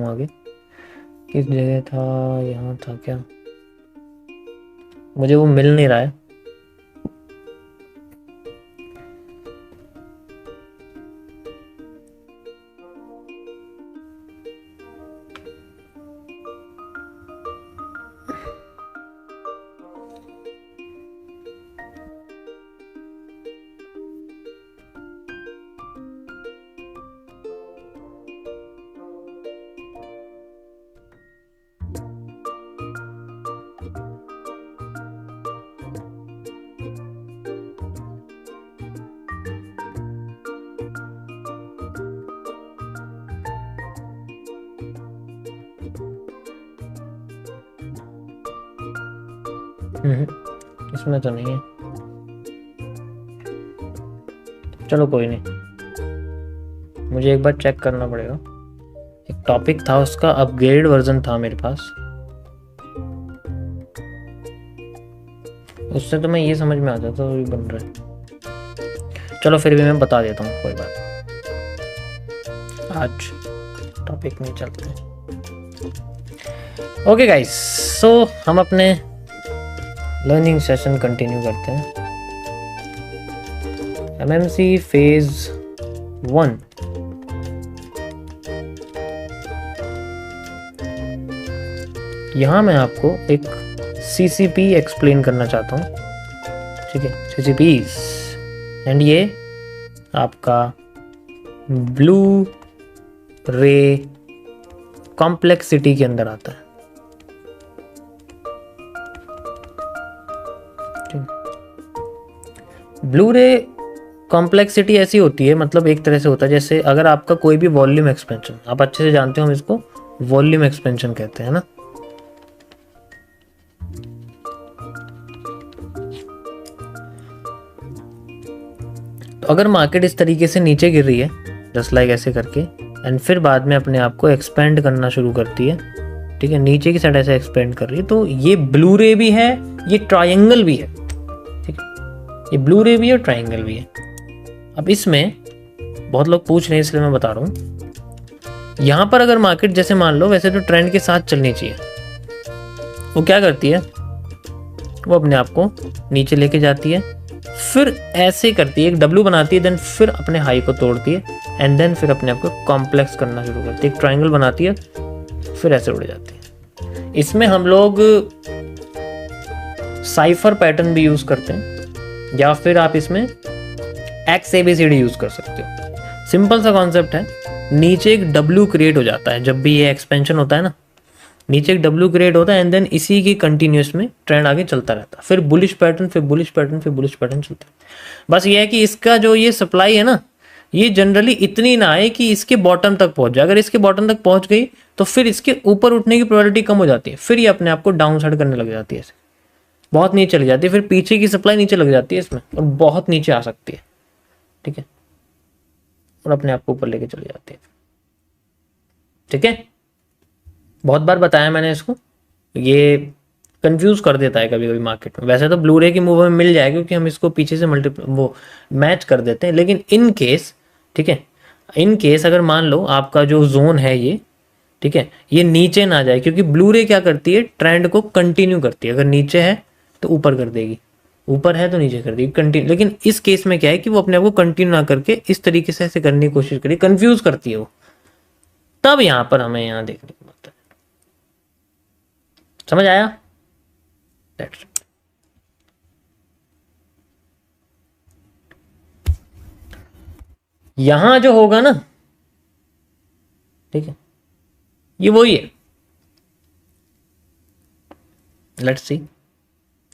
हूँ आगे। किस जगह था, यहाँ था क्या, मुझे वो मिल नहीं रहा है। इसमें तो नहीं है, चलो कोई नहीं, मुझे एक बार चेक करना पड़ेगा। एक टॉपिक था उसका अपग्रेड वर्जन था मेरे पास, उससे तो मैं ये समझ में आ जाता तो भी बन रहा है। चलो फिर भी मैं बता देता हूँ, कोई बात, आज टॉपिक में चलते हैं। ओके गाइस, सो हम अपने लर्निंग सेशन कंटिन्यू करते हैं। एमएमसी फेज 1, यहाँ मैं आपको एक CCP एक्सप्लेन करना चाहता हूँ, ठीक है, CCPs, एंड ये आपका ब्लू रे कॉम्प्लेक्सिटी के अंदर आता है। ब्लू रे कॉम्प्लेक्सिटी ऐसी होती है, मतलब एक तरह से होता है जैसे अगर आपका कोई भी वॉल्यूम एक्सपेंशन, आप अच्छे से जानते हो हम इसको वॉल्यूम एक्सपेंशन कहते हैं ना। तो अगर मार्केट इस तरीके से नीचे गिर रही है जस्ट लाइक ऐसे करके, एंड फिर बाद में अपने आप को एक्सपेंड करना शुरू करती है, ठीक है, नीचे की साइड ऐसे एक्सपेंड कर रही है, तो ये ब्लू रे भी है, ये ट्रायंगल भी है, ठीक है, ये ब्लू रे भी है, ट्रायंगल भी है। अब इसमें बहुत लोग पूछ रहे हैं इसलिए मैं बता रहा हूँ, यहाँ पर अगर मार्केट जैसे मान लो वैसे तो ट्रेंड के साथ चलनी चाहिए, वो क्या करती है, वो अपने आप को नीचे लेके जाती है, फिर ऐसे करती है, एक डब्ल्यू बनाती है, देन फिर अपने हाई को तोड़ती है, एंड देन फिर अपने आप को कॉम्प्लेक्स करना शुरू करती है, एक ट्रायंगल बनाती है, फिर ऐसे उड़ जाती है। इसमें हम लोग साइफर पैटर्न भी यूज करते हैं, या फिर आप इसमें XABCD यूज कर सकते हो। सिंपल सा कॉन्सेप्ट है, नीचे एक W क्रिएट हो जाता है जब भी ये एक्सपेंशन होता है ना, नीचे एक W क्रिएट होता है, एंड देन इसी की कंटिन्यूस में ट्रेंड आगे चलता रहता है, फिर बुलिश पैटर्न, फिर बुलिश पैटर्न, फिर बुलिश पैटर्न चलता है। बस ये है कि इसका जो ये सप्लाई है ना, ये जनरली इतनी ना आए कि इसके बॉटम तक पहुंच जाए। अगर इसके बॉटम तक पहुंच गई तो फिर इसके ऊपर उठने की प्रोबेबिलिटी कम हो जाती है, फिर ये अपने आप को डाउन साइड करने लग जाती है, ऐसे बहुत नीचे चली जाती है, फिर पीछे की सप्लाई नीचे लग जाती है इसमें, और बहुत नीचे आ सकती है, ठीक है, और अपने आप को ऊपर लेके चली जाती है, ठीक है। बहुत बार बताया मैंने इसको, ये कंफ्यूज कर देता है कभी कभी मार्केट में। वैसे तो ब्लू रे की मूव में मिल जाएगा क्योंकि हम इसको पीछे से वो मैच कर देते हैं, लेकिन इन केस, ठीक है, इन केस अगर मान लो आपका जो जोन है ये, ठीक है, ये नीचे ना जाए, क्योंकि ब्लू रे क्या करती है, ट्रेंड को कंटिन्यू करती है, अगर नीचे है तो ऊपर कर देगी, ऊपर है तो नीचे कर देगी, कंटिन्यू। लेकिन इस केस में क्या है कि वो अपने आप को कंटिन्यू ना करके इस तरीके से ऐसे करने की कोशिश करी, कंफ्यूज करती है वो, तब यहां पर हमें यहां देखने को मिलता है। समझ आया? That's it. यहां जो होगा ना, ठीक है, ये वही है, लेट्स सी,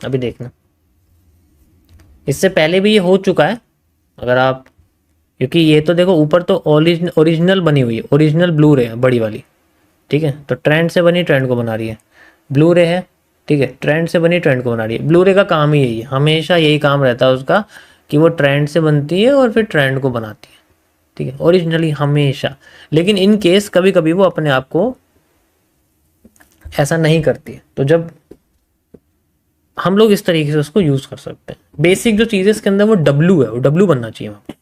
अभी देखना, इससे पहले भी ये हो चुका है। अगर आप, क्योंकि ये तो देखो ऊपर तो ओरिजिनल बनी हुई है, ओरिजिनल ब्लू रे है बड़ी वाली, ठीक है, तो ट्रेंड से बनी ट्रेंड को बना रही है, ब्लू रे है, ठीक है, ट्रेंड से बनी ट्रेंड को बना रही है। ब्लू रे का काम ही यही है, हमेशा यही काम रहता है उसका कि वो ट्रेंड से बनती है और फिर ट्रेंड को बनाती है, ठीक है, ओरिजिनली हमेशा। लेकिन इन केस कभी कभी वो अपने आप को ऐसा नहीं करती है, तो जब हम लोग इस तरीके से उसको यूज कर सकते हैं। बेसिक जो चीज़ है इसके अंदर वो डब्ल्यू है, वो डब्ल्यू बनना चाहिए वहाँ,